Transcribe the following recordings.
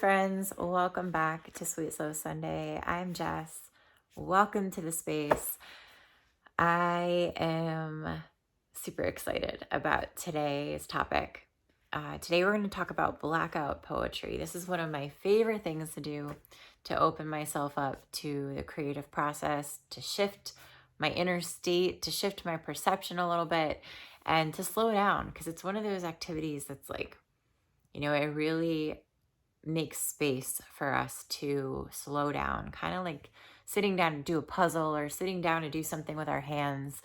friends, welcome back to Sweet Slow Sunday. I'm Jess. Welcome to the space. I am super excited about today's topic. Today we're going to talk about blackout poetry. This is one of my favorite things to do to open myself up to the creative process, to shift my inner state, to shift my perception a little bit, and to slow down, because it's one of those activities that's like, it really makes space for us to slow down, kind of like sitting down to do a puzzle or sitting down to do something with our hands.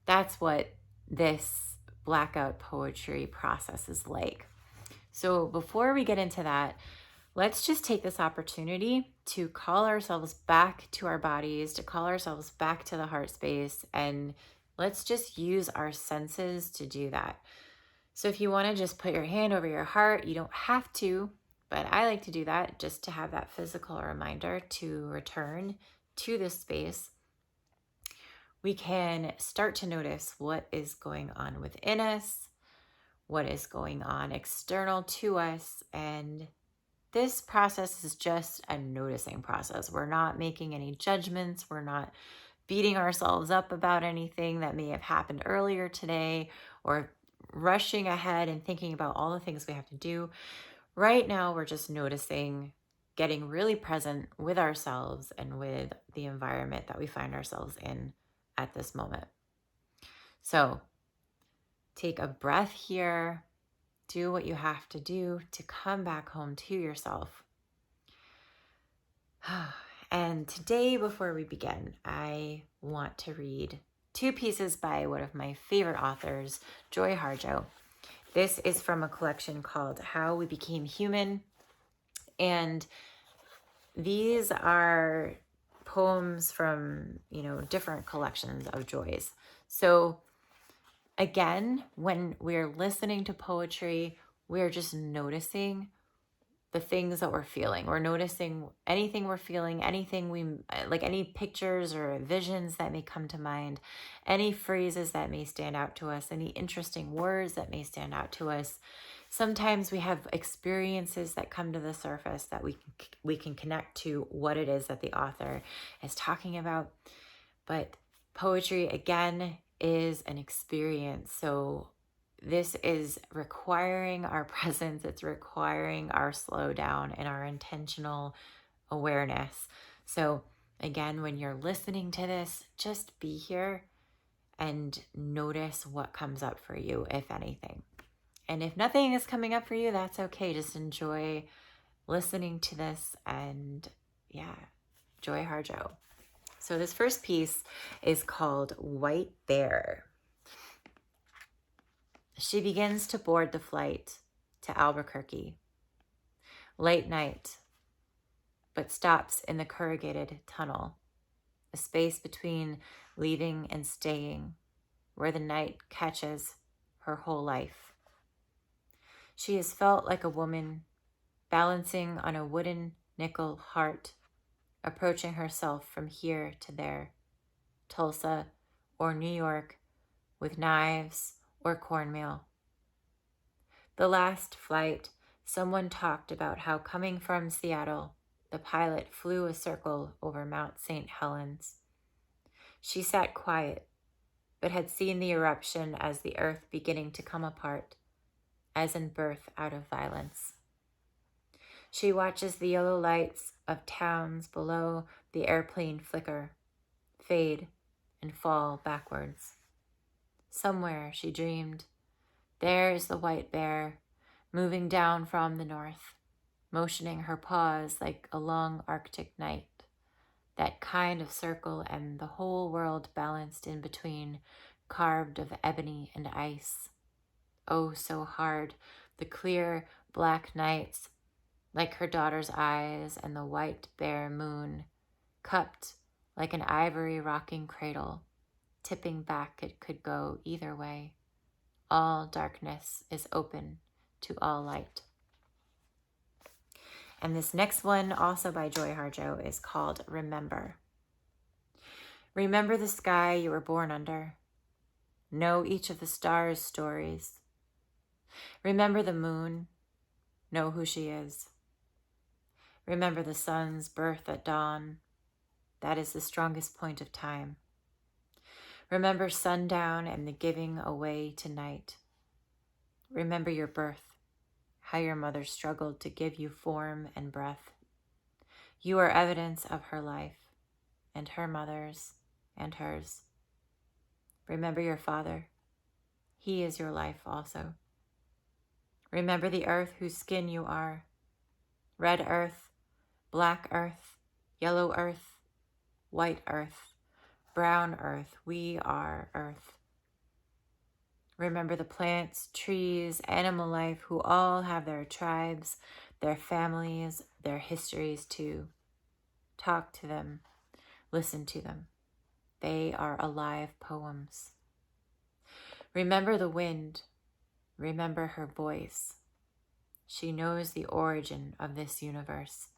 That's what this blackout poetry process is like. So before we get into that, let's just take this opportunity to call ourselves back to our bodies, to call ourselves back to the heart space, and let's just use our senses to do that. So if you want to just put your hand over your heart, you don't have to, but I like to do that just to have that physical reminder to return to this space. We can start to notice what is going on within us, what is going on external to us, and this process is just a noticing process. We're not making any judgments. We're not beating ourselves up about anything that may have happened earlier today or rushing ahead and thinking about all the things we have to do. Right now, we're just noticing, getting really present with ourselves and with the environment that we find ourselves in at this moment. So take a breath here. Do what you have to do to come back home to yourself. And today, before we begin, I want to read two pieces by one of my favorite authors, Joy Harjo. This is from a collection called How We Became Human. And these are poems from, different collections of Joy's. So again, when we're listening to poetry, we're just noticing the things that we're feeling. We're noticing anything we're feeling, anything any pictures or visions that may come to mind, any phrases that may stand out to us, any interesting words that may stand out to us. Sometimes we have experiences that come to the surface that we can connect to what it is that the author is talking about. But poetry, again, is an experience. So this is requiring our presence. It's requiring our slow down and our intentional awareness. So again, when you're listening to this, just be here and notice what comes up for you, if anything. And if nothing is coming up for you, that's okay. Just enjoy listening to this and Joy Harjo. So this first piece is called White Bear. She begins to board the flight to Albuquerque. Late night, but stops in the corrugated tunnel, a space between leaving and staying, where the night catches her whole life. She has felt like a woman, balancing on a wooden nickel heart, approaching herself from here to there, Tulsa or New York, with knives or cornmeal. The last flight, someone talked about how coming from Seattle, the pilot flew a circle over Mount St. Helens. She sat quiet, but had seen the eruption as the earth beginning to come apart, as in birth out of violence. She watches the yellow lights of towns below the airplane flicker, fade, and fall backwards. Somewhere, she dreamed, there is the white bear, moving down from the north, motioning her paws like a long Arctic night, that kind of circle and the whole world balanced in between, carved of ebony and ice. Oh, so hard, the clear black nights, like her daughter's eyes and the white bare moon, cupped like an ivory rocking cradle, tipping back it could go either way. All darkness is open to all light. And this next one, also by Joy Harjo, is called Remember. Remember the sky you were born under. Know each of the stars' stories. Remember the moon. Know who she is. Remember the sun's birth at dawn. That is the strongest point of time. Remember sundown and the giving away to night. Remember your birth, how your mother struggled to give you form and breath. You are evidence of her life, and her mother's, and hers. Remember your father. He is your life also. Remember the earth whose skin you are. Red earth, black earth, yellow earth, white earth, brown earth. We are earth. Remember the plants, trees, animal life who all have their tribes, their families, their histories too. Talk to them. Listen to them. They are alive poems. Remember the wind. Remember her voice. She knows the origin of this universe.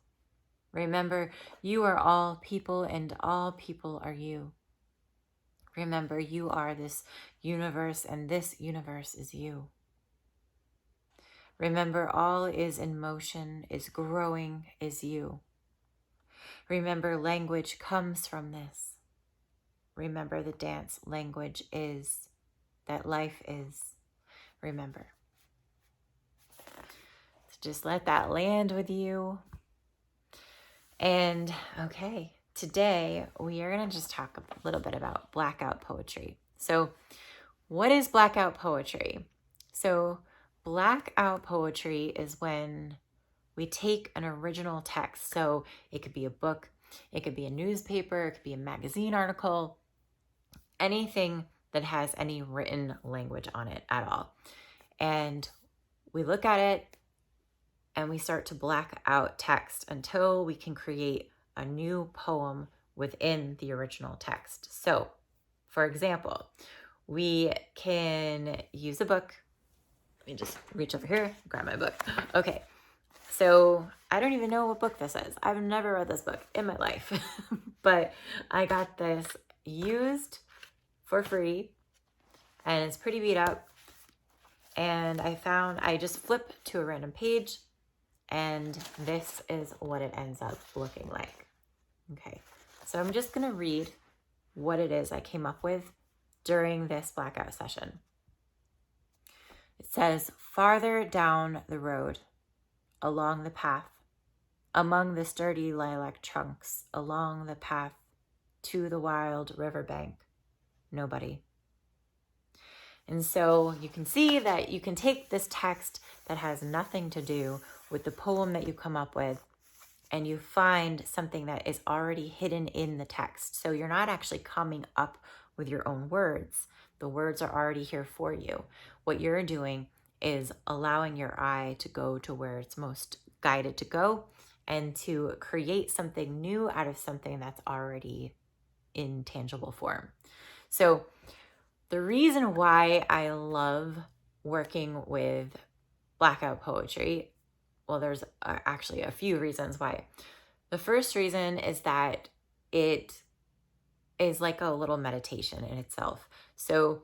Remember, you are all people and all people are you. Remember, you are this universe and this universe is you. Remember, all is in motion, is growing, is you. Remember, language comes from this. Remember, the dance language is, that life is. Remember. So just let that land with you. And okay, today we are going to just talk a little bit about blackout poetry. So what is blackout poetry? So blackout poetry is when we take an original text. So it could be a book, it could be a newspaper, it could be a magazine article, anything that has any written language on it at all. And we look at it and we start to black out text until we can create a new poem within the original text. So, for example, we can use a book. Let me just reach over here, grab my book. Okay, so I don't even know what book this is. I've never read this book in my life, but I got this used for free and it's pretty beat up. And I just flip to a random page and this is what it ends up looking like. Okay, so I'm just gonna read what it is I came up with during this blackout session. It says, farther down the road, along the path, among the sturdy lilac trunks, along the path to the wild riverbank, nobody. And so you can see that you can take this text that has nothing to do with the poem that you come up with and you find something that is already hidden in the text. So you're not actually coming up with your own words. The words are already here for you. What you're doing is allowing your eye to go to where it's most guided to go and to create something new out of something that's already in tangible form. So the reason why I love working with blackout poetry, well, there's actually a few reasons why. The first reason is that it is like a little meditation in itself. So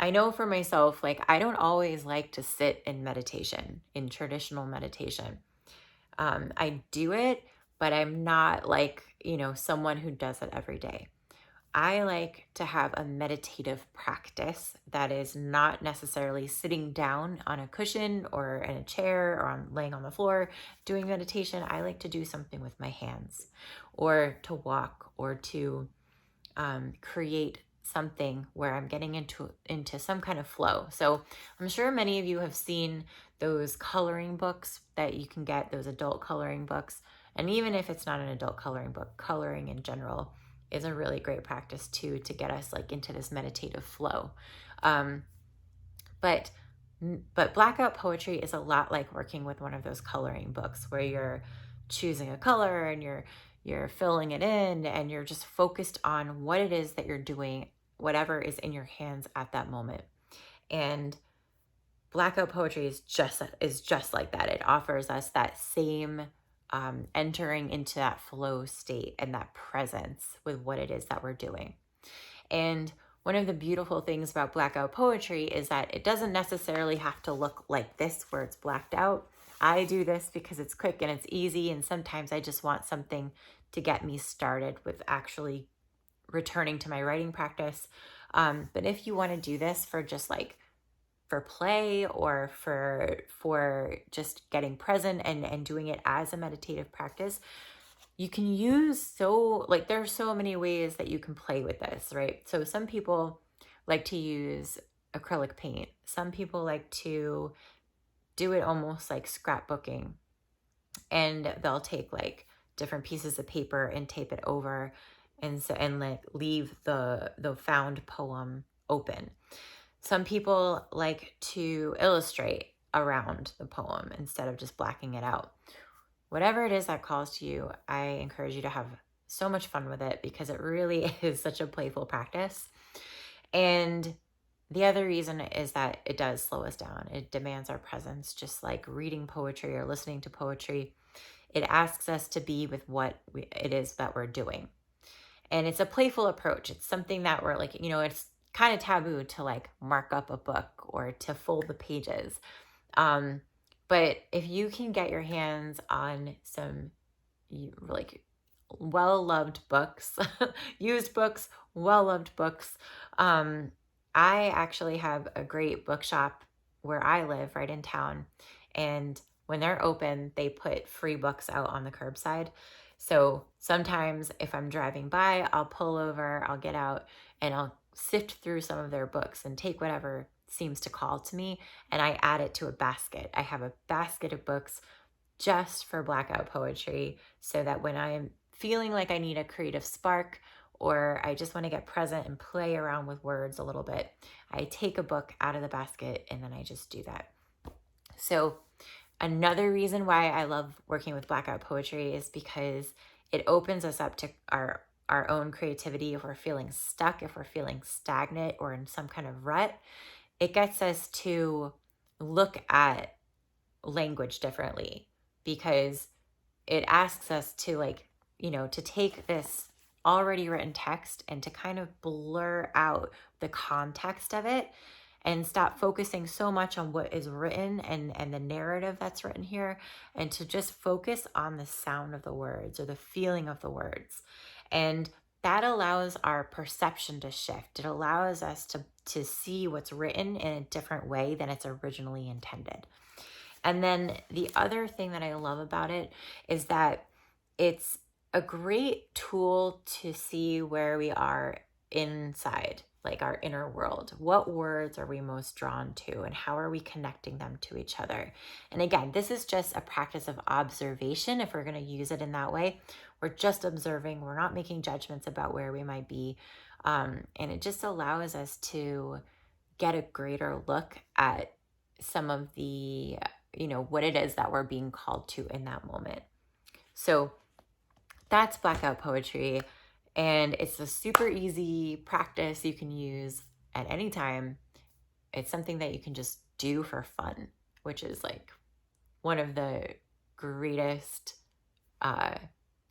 I know for myself, like I don't always like to sit in meditation, in traditional meditation. I do it, but I'm not like, someone who does it every day. I like to have a meditative practice that is not necessarily sitting down on a cushion or in a chair or laying on the floor doing meditation. I like to do something with my hands or to walk or to create something where I'm getting into some kind of flow. So I'm sure many of you have seen those coloring books that you can get, those adult coloring books. And even if it's not an adult coloring book, coloring in general is a really great practice too, to get us like into this meditative flow. But blackout poetry is a lot like working with one of those coloring books where you're choosing a color and you're filling it in and you're just focused on what it is that you're doing, whatever is in your hands at that moment. And blackout poetry is just like that. It offers us that same entering into that flow state and that presence with what it is that we're doing. And one of the beautiful things about blackout poetry is that it doesn't necessarily have to look like this where it's blacked out. I do this because it's quick and it's easy. And sometimes I just want something to get me started with actually returning to my writing practice. But if you want to do this for just like for play or for just getting present and doing it as a meditative practice, you can use there are so many ways that you can play with this, right? So some people like to use acrylic paint. Some people like to do it almost like scrapbooking, and they'll take like different pieces of paper and tape it over, and like leave the found poem open. Some people like to illustrate around the poem instead of just blacking it out. Whatever it is that calls to you, I encourage you to have so much fun with it because it really is such a playful practice. And the other reason is that it does slow us down. It demands our presence, just like reading poetry or listening to poetry. It asks us to be with what it is that we're doing. And it's a playful approach. It's something that we're like, it's kind of taboo to like mark up a book or to fold the pages. But if you can get your hands on some like well-loved books, used books, well-loved books. I actually have a great bookshop where I live right in town. And when they're open, they put free books out on the curbside. So sometimes if I'm driving by, I'll pull over, I'll get out, and I'll sift through some of their books and take whatever seems to call to me, and I add it to a basket. I have a basket of books just for Blackout Poetry, so that when I'm feeling like I need a creative spark or I just want to get present and play around with words a little bit, I take a book out of the basket and then I just do that. So another reason why I love working with Blackout Poetry is because it opens us up to our own creativity. If we're feeling stuck, if we're feeling stagnant or in some kind of rut, it gets us to look at language differently, because it asks us to to take this already written text and to kind of blur out the context of it and stop focusing so much on what is written and the narrative that's written here, and to just focus on the sound of the words or the feeling of the words. And that allows our perception to shift. It allows us to see what's written in a different way than it's originally intended. And then the other thing that I love about it is that it's a great tool to see where we are inside, like our inner world. What words are we most drawn to, and how are we connecting them to each other? And again, this is just a practice of observation. If we're going to use it in that way, we're just observing. We're not making judgments about where we might be. And it just allows us to get a greater look at some of the, what it is that we're being called to in that moment. So that's Blackout Poetry, and it's a super easy practice you can use at any time. It's something that you can just do for fun, which is like one of the greatest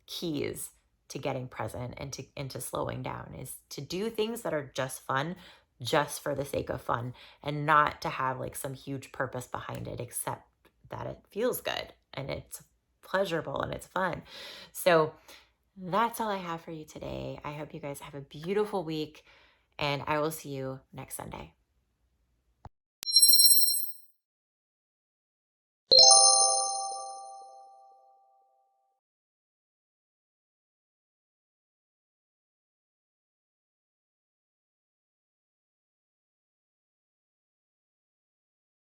keys to getting present and to slowing down, is to do things that are just fun, just for the sake of fun, and not to have like some huge purpose behind it, except that it feels good and it's pleasurable and it's fun. So that's all I have for you today. I hope you guys have a beautiful week, and I will see you next Sunday.